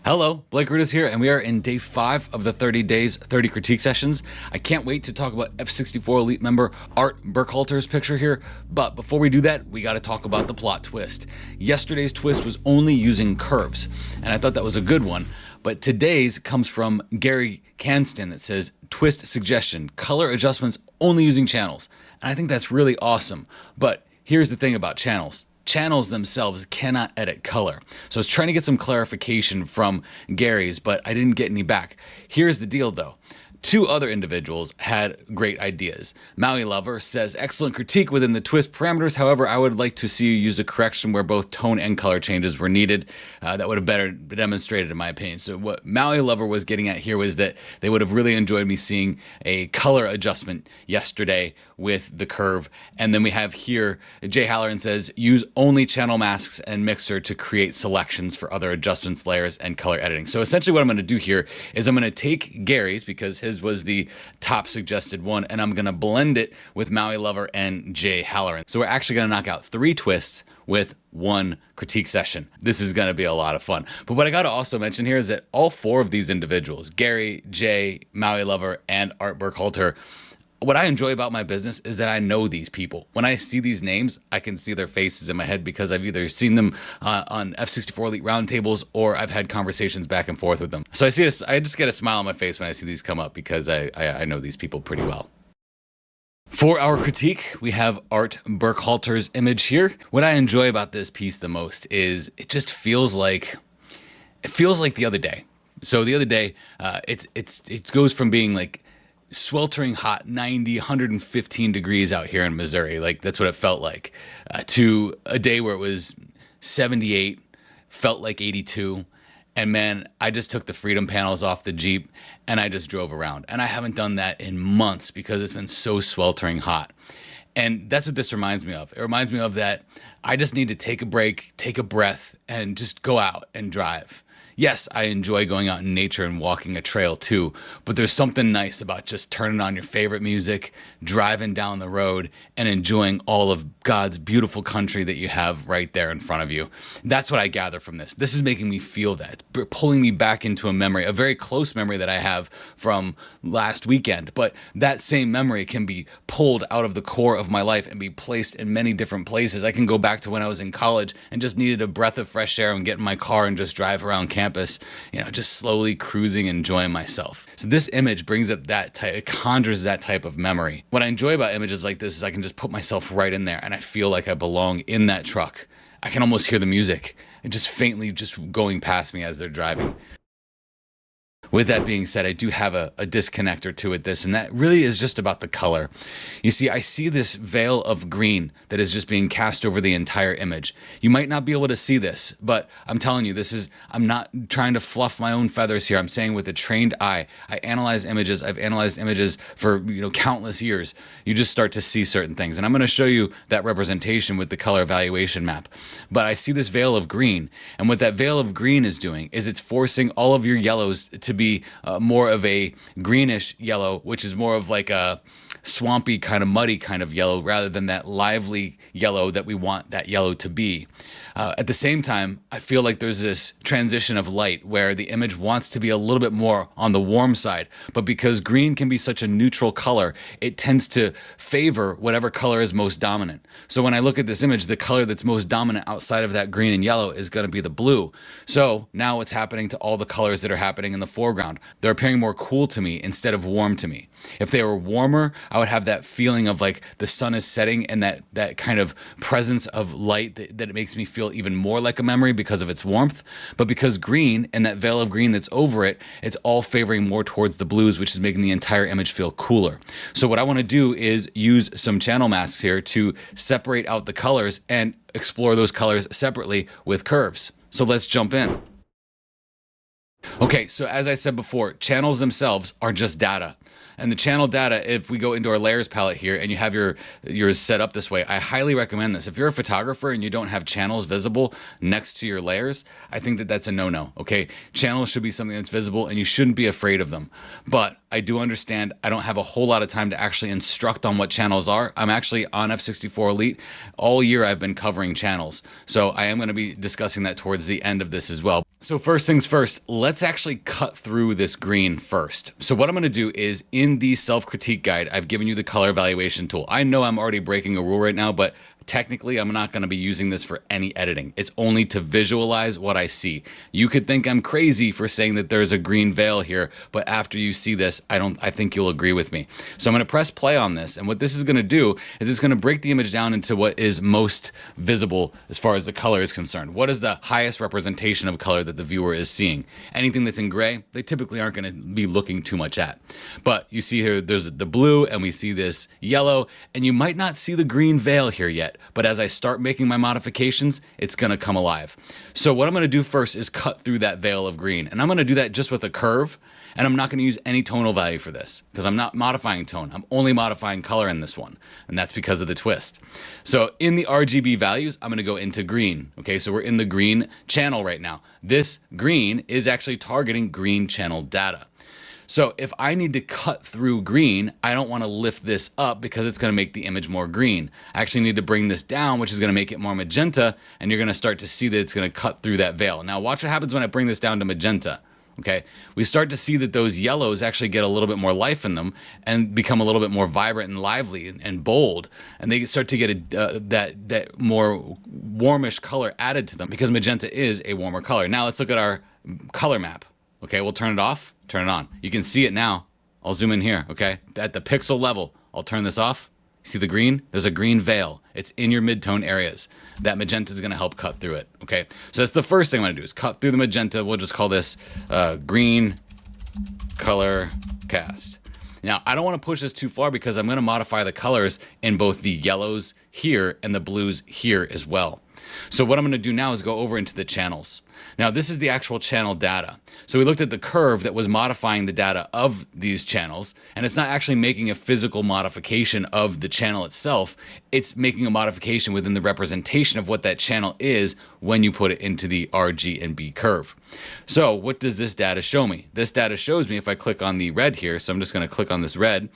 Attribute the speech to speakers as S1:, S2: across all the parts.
S1: Hello, Blake Rudas here, and we are in day 5 of the 30 days, 30 critique sessions. I can't wait to talk about F64 Elite member Art Burkhalter's picture here, but before we do that, we got to talk about the plot twist. Yesterday's twist was only using curves, and I thought that was a good one, but today's comes from Gary Canston that says, twist suggestion, color adjustments only using channels. And I think that's really awesome, but here's the thing about channels. Channels themselves cannot edit color. So I was trying to get some clarification from Gary's, but I didn't get any back. Here's the deal though. Two other individuals had great ideas. Maui Lover says, excellent critique within the twist parameters. However, I would like to see you use a correction where both tone and color changes were needed. That would have better demonstrated in my opinion. So what Maui Lover was getting at here was that they would have really enjoyed me seeing a color adjustment yesterday with the curve. And then we have here, Jay Halloran says, use only channel masks and mixer to create selections for other adjustments, layers, and color editing. So essentially what I'm going to do here is I'm going to take Gary's, because his was the top suggested one, and I'm going to blend it with Maui Lover and Jay Halloran. So we're actually going to knock out 3 twists with 1 critique session. This is going to be a lot of fun. But what I got to also mention here is that all 4 of these individuals, Gary, Jay, Maui Lover, and Art Burkhalter, what I enjoy about my business is that I know these people. When I see these names, I can see their faces in my head because I've either seen them on F64 Elite roundtables or I've had conversations back and forth with them. So I just get a smile on my face when I see these come up because I know these people pretty well. For our critique, we have Art Burkhalter's image here. What I enjoy about this piece the most is it just feels like the other day. So the other day, it goes from being like sweltering hot 90 115 degrees out here in Missouri, like that's what it felt like, to a day where it was 78, felt like 82, and man, I just took the freedom panels off the Jeep and I just drove around, and I haven't done that in months because it's been so sweltering hot. And that's what this reminds me of. It reminds me of that I just need to take a break, take a breath, and just go out and drive. Yes, I enjoy going out in nature and walking a trail too, but there's something nice about just turning on your favorite music, driving down the road, and enjoying all of God's beautiful country that you have right there in front of you. That's what I gather from this. This is making me feel that. It's pulling me back into a memory, a very close memory that I have from last weekend, but that same memory can be pulled out of the core of my life and be placed in many different places. I can go back to when I was in college and just needed a breath of fresh air and get in my car and just drive around campus, just slowly cruising, enjoying myself. So this image brings up that type, it conjures that type of memory. What I enjoy about images like this is I can just put myself right in there and I feel like I belong in that truck. I can almost hear the music and just faintly just going past me as they're driving. With that being said, I do have a disconnect or two with this, and that really is just about the color. You see, I see this veil of green that is just being cast over the entire image. You might not be able to see this, but I'm telling you, I'm not trying to fluff my own feathers here. I'm saying with a trained eye, I analyze images. I've analyzed images for countless years. You just start to see certain things, and I'm going to show you that representation with the color evaluation map. But I see this veil of green, and what that veil of green is doing is it's forcing all of your yellows to be more of a greenish yellow, which is more of like a swampy kind of muddy kind of yellow rather than that lively yellow that we want that yellow to be. At the same time, I feel like there's this transition of light where the image wants to be a little bit more on the warm side, but because green can be such a neutral color, it tends to favor whatever color is most dominant. So when I look at this image, the color that's most dominant outside of that green and yellow is going to be the blue. So now what's happening to all the colors that are happening in the foreground? They're appearing more cool to me instead of warm to me. If they were warmer, I would have that feeling of like the sun is setting and that kind of presence of light that it makes me feel even more like a memory because of its warmth. But because green and that veil of green that's over it, it's all favoring more towards the blues, which is making the entire image feel cooler. So what I want to do is use some channel masks here to separate out the colors and explore those colors separately with curves. So let's jump in. Okay, so as I said before, channels themselves are just data. And the channel data, if we go into our layers palette here and you have yours set up this way, I highly recommend this. If you're a photographer and you don't have channels visible next to your layers, I think that that's a no-no, okay? Channels should be something that's visible and you shouldn't be afraid of them. But I do understand I don't have a whole lot of time to actually instruct on what channels are. I'm actually on F64 Elite. All year I've been covering channels. So I am going to be discussing that towards the end of this as well. So first things first, let's actually cut through this green first. So what I'm going to do is in the self-critique guide, I've given you the color evaluation tool. I know I'm already breaking a rule right now, but technically, I'm not going to be using this for any editing. It's only to visualize what I see. You could think I'm crazy for saying that there's a green veil here, but after you see this, I think you'll agree with me. So I'm going to press play on this, and what this is going to do is it's going to break the image down into what is most visible as far as the color is concerned. What is the highest representation of color that the viewer is seeing? Anything that's in gray, they typically aren't going to be looking too much at. But you see here, there's the blue, and we see this yellow, and you might not see the green veil here yet. But as I start making my modifications, it's going to come alive. So what I'm going to do first is cut through that veil of green. And I'm going to do that just with a curve. And I'm not going to use any tonal value for this because I'm not modifying tone. I'm only modifying color in this one. And that's because of the twist. So in the RGB values, I'm going to go into green. Okay, so we're in the green channel right now. This green is actually targeting green channel data. So if I need to cut through green, I don't want to lift this up because it's going to make the image more green. I actually need to bring this down, which is going to make it more magenta, and you're going to start to see that it's going to cut through that veil. Now watch what happens when I bring this down to magenta. Okay, we start to see that those yellows actually get a little bit more life in them and become a little bit more vibrant and lively and bold, and they start to get that more warmish color added to them because magenta is a warmer color. Now let's look at our color map. Okay, we'll turn it off, turn it on. You can see it now. I'll zoom in here, okay? At the pixel level, I'll turn this off. See the green? There's a green veil. It's in your midtone areas. That magenta is gonna help cut through it, okay? So that's the first thing I'm gonna do is cut through the magenta. We'll just call this green color cast. Now, I don't wanna push this too far because I'm gonna modify the colors in both the yellows here and the blues here as well. So what I'm going to do now is go over into the channels. Now this is the actual channel data. So we looked at the curve that was modifying the data of these channels, and it's not actually making a physical modification of the channel itself. It's making a modification within the representation of what that channel is when you put it into the RG and B curve. So what does this data show me? This data shows me if I click on the red here, so I'm just going to click on this red,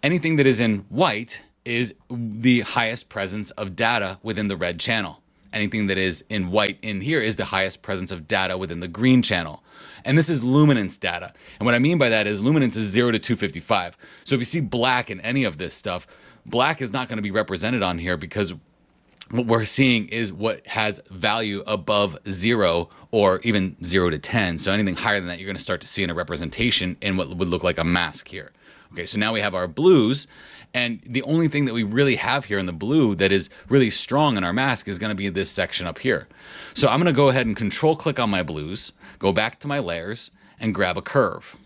S1: anything that is in white is the highest presence of data within the red channel. Anything that is in white in here is the highest presence of data within the green channel. And this is luminance data. And what I mean by that is luminance is 0 to 255. So if you see black in any of this stuff, black is not going to be represented on here because what we're seeing is what has value above 0 or even 0 to 10. So anything higher than that, you're going to start to see in a representation in what would look like a mask here. Okay, so now we have our blues, and the only thing that we really have here in the blue that is really strong in our mask is going to be this section up here. So I'm going to go ahead and control click on my blues, go back to my layers, and grab a curve.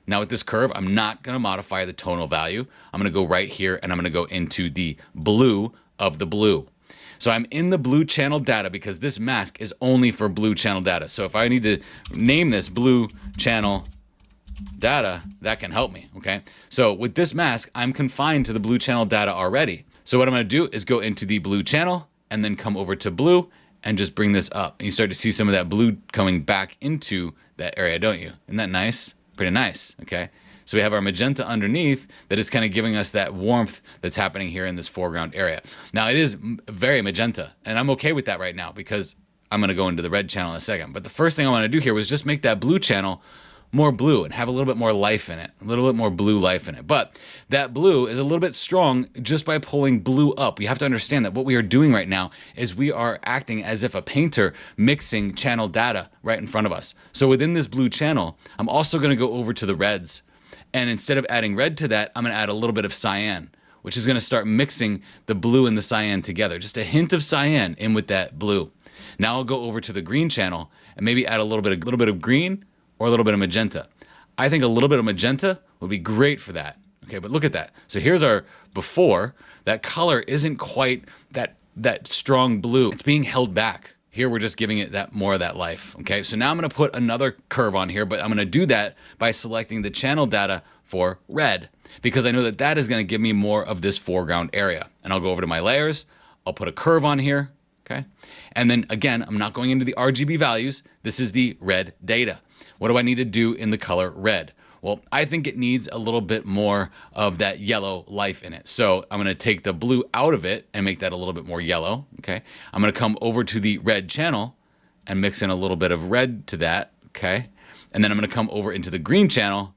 S1: Now with this curve, I'm not going to modify the tonal value. I'm going to go right here, and I'm going to go into the blue of the blue. So I'm in the blue channel data because this mask is only for blue channel data. So if I need to name this blue channel data, that can help me, okay? So with this mask, I'm confined to the blue channel data already. So what I'm gonna do is go into the blue channel and then come over to blue and just bring this up. And you start to see some of that blue coming back into that area, don't you? Isn't that nice? Pretty nice, okay? So we have our magenta underneath that is kind of giving us that warmth that's happening here in this foreground area. Now it is very magenta, and I'm okay with that right now because I'm gonna go into the red channel in a second. But the first thing I wanna do here was just make that blue channel more blue and have a little bit more life in it, a little bit more blue life in it. But that blue is a little bit strong just by pulling blue up. You have to understand that what we are doing right now is we are acting as if a painter mixing channel data right in front of us. So within this blue channel, I'm also going to go over to the reds. And instead of adding red to that, I'm going to add a little bit of cyan, which is going to start mixing the blue and the cyan together. Just a hint of cyan in with that blue. Now I'll go over to the green channel and maybe add a little bit of green or a little bit of magenta. I think a little bit of magenta would be great for that. Okay, but look at that. So here's our before. That color isn't quite that strong blue. It's being held back. Here we're just giving it that more of that life. Okay, so now I'm gonna put another curve on here, but I'm gonna do that by selecting the channel data for red because I know that that is gonna give me more of this foreground area. And I'll go over to my layers. I'll put a curve on here. Okay, and then again, I'm not going into the RGB values. This is the red data. What do I need to do in the color red? Well, I think it needs a little bit more of that yellow life in it. So I'm going to take the blue out of it and make that a little bit more yellow. Okay. I'm going to come over to the red channel and mix in a little bit of red to that. Okay. And then I'm going to come over into the green channel,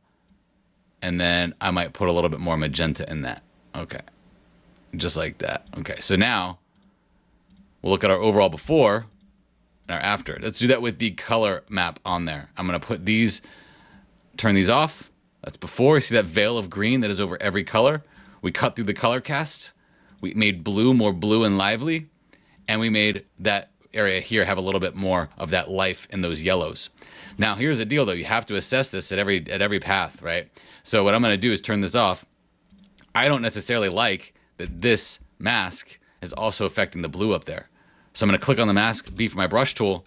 S1: and then I might put a little bit more magenta in that. Okay. Just like that. Okay. So now we'll look at our overall before and our after. Let's do that with the color map on there. I'm going to put these, turn these off. That's before. You see that veil of green that is over every color? We cut through the color cast. We made blue more blue and lively. And we made that area here have a little bit more of that life in those yellows. Now, here's the deal, though. You have to assess this at every path, right? So what I'm going to do is turn this off. I don't necessarily like that this mask is also affecting the blue up there. So I'm going to click on the mask, B for my brush tool,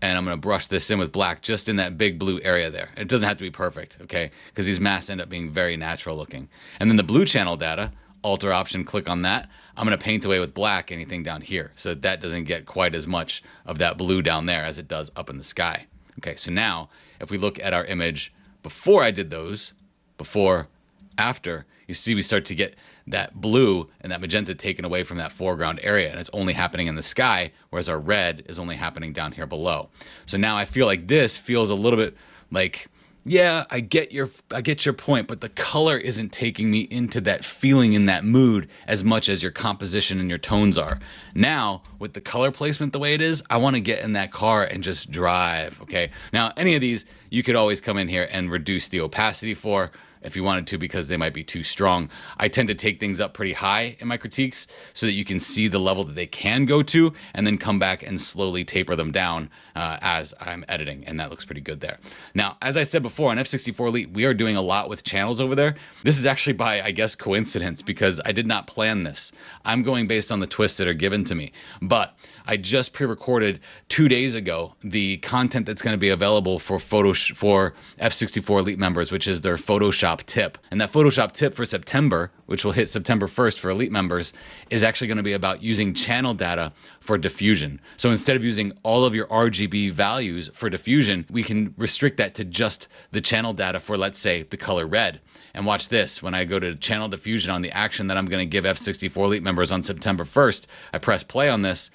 S1: and I'm going to brush this in with black just in that big blue area there. It doesn't have to be perfect, okay? Because these masks end up being very natural looking. And then the blue channel data, Alter Option, click on that. I'm going to paint away with black anything down here so that doesn't get quite as much of that blue down there as it does up in the sky. Okay, so now if we look at our image before I did those, before, after, you see we start to get that blue and that magenta taken away from that foreground area, and it's only happening in the sky, whereas our red is only happening down here below. So now I feel like this feels a little bit like, yeah, I get your point, but the color isn't taking me into that feeling in that mood as much as your composition and your tones are. Now, with the color placement the way it is, I want to get in that car and just drive, okay? Now, any of these, you could always come in here and reduce the opacity for if you wanted to, because they might be too strong. I tend to take things up pretty high in my critiques so that you can see the level that they can go to, and then come back and slowly taper them down as I'm editing, and that looks pretty good there. Now, as I said before, on F64 Elite, we are doing a lot with channels over there. This is actually by, I guess, coincidence, because I did not plan this. I'm going based on the twists that are given to me, but I just pre-recorded 2 days ago the content that's going to be available for F64 Elite members, which is their Photoshop tip. And that Photoshop tip for September, which will hit September 1st for Elite members, is actually going to be about using channel data for diffusion. So instead of using all of your RGB values for diffusion, we can restrict that to just the channel data for, let's say, the color red. And watch this, when I go to channel diffusion on the action that I'm going to give F64 Elite members on September 1st, I press play on this,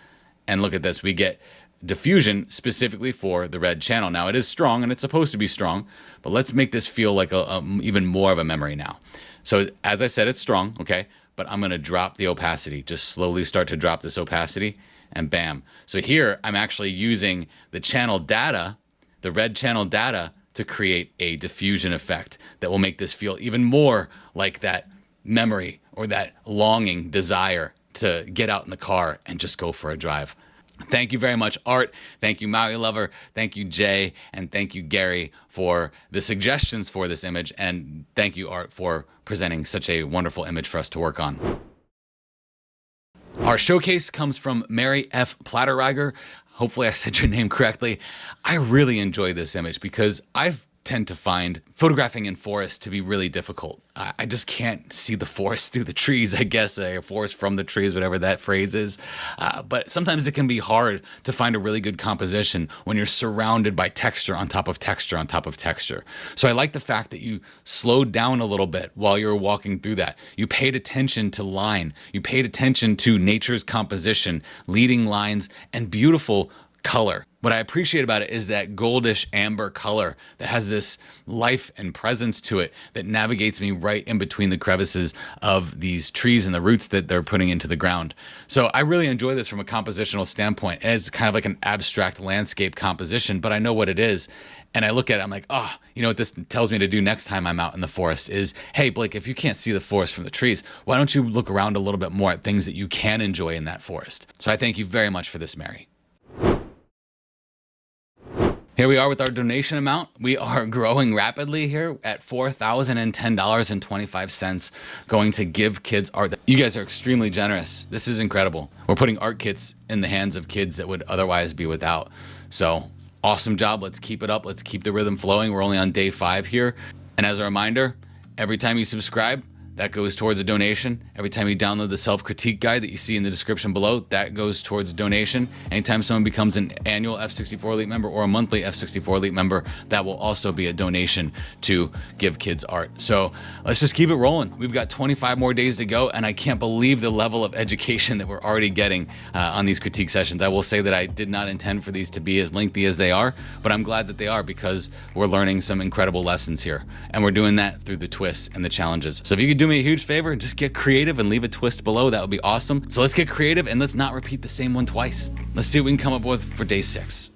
S1: and look at this, we get diffusion specifically for the red channel. Now, it is strong, and it's supposed to be strong, but let's make this feel like even more of a memory now. So as I said, it's strong, okay? But I'm going to drop the opacity, just slowly start to drop this opacity, and bam. So here, I'm actually using the channel data, the red channel data, to create a diffusion effect that will make this feel even more like that memory or that longing desire to get out in the car and just go for a drive. Thank you very much, Art. Thank you, Maui Lover. Thank you, Jay. And thank you, Gary, for the suggestions for this image. And thank you, Art, for presenting such a wonderful image for us to work on. Our showcase comes from Mary F. Platter-Rieger. Hopefully I said your name correctly. I really enjoy this image because I tend to find photographing in forest to be really difficult. I just can't see the forest through the trees, I guess, a forest from the trees, whatever that phrase is. But sometimes it can be hard to find a really good composition when you're surrounded by texture on top of texture on top of texture. So I like the fact that you slowed down a little bit while you were walking through that. You paid attention to line. You paid attention to nature's composition, leading lines, and beautiful color. What I appreciate about it is that goldish amber color that has this life and presence to it that navigates me right in between the crevices of these trees and the roots that they're putting into the ground. So I really enjoy this from a compositional standpoint. It's kind of like an abstract landscape composition, but I know what it is. And I look at it, I'm like, oh, you know what this tells me to do next time I'm out in the forest is, hey, Blake, if you can't see the forest from the trees, why don't you look around a little bit more at things that you can enjoy in that forest? So I thank you very much for this, Mary. Here we are with our donation amount. We are growing rapidly here at $4,010.25, going to give kids art. You guys are extremely generous. This is incredible. We're putting art kits in the hands of kids that would otherwise be without. So awesome job. Let's keep it up. Let's keep the rhythm flowing. We're only on day 5 here. And as a reminder, every time you subscribe, that goes towards a donation. Every time you download the self-critique guide that you see in the description below, that goes towards a donation. Anytime someone becomes an annual F64 Elite member or a monthly F64 Elite member, that will also be a donation to Give Kids Art. So let's just keep it rolling. We've got 25 more days to go, and I can't believe the level of education that we're already getting on these critique sessions. I will say that I did not intend for these to be as lengthy as they are, but I'm glad that they are because we're learning some incredible lessons here. And we're doing that through the twists and the challenges. So if you could do me a huge favor and just get creative and leave a twist below, that would be awesome. So let's get creative and let's not repeat the same one twice. Let's see what we can come up with for day 6.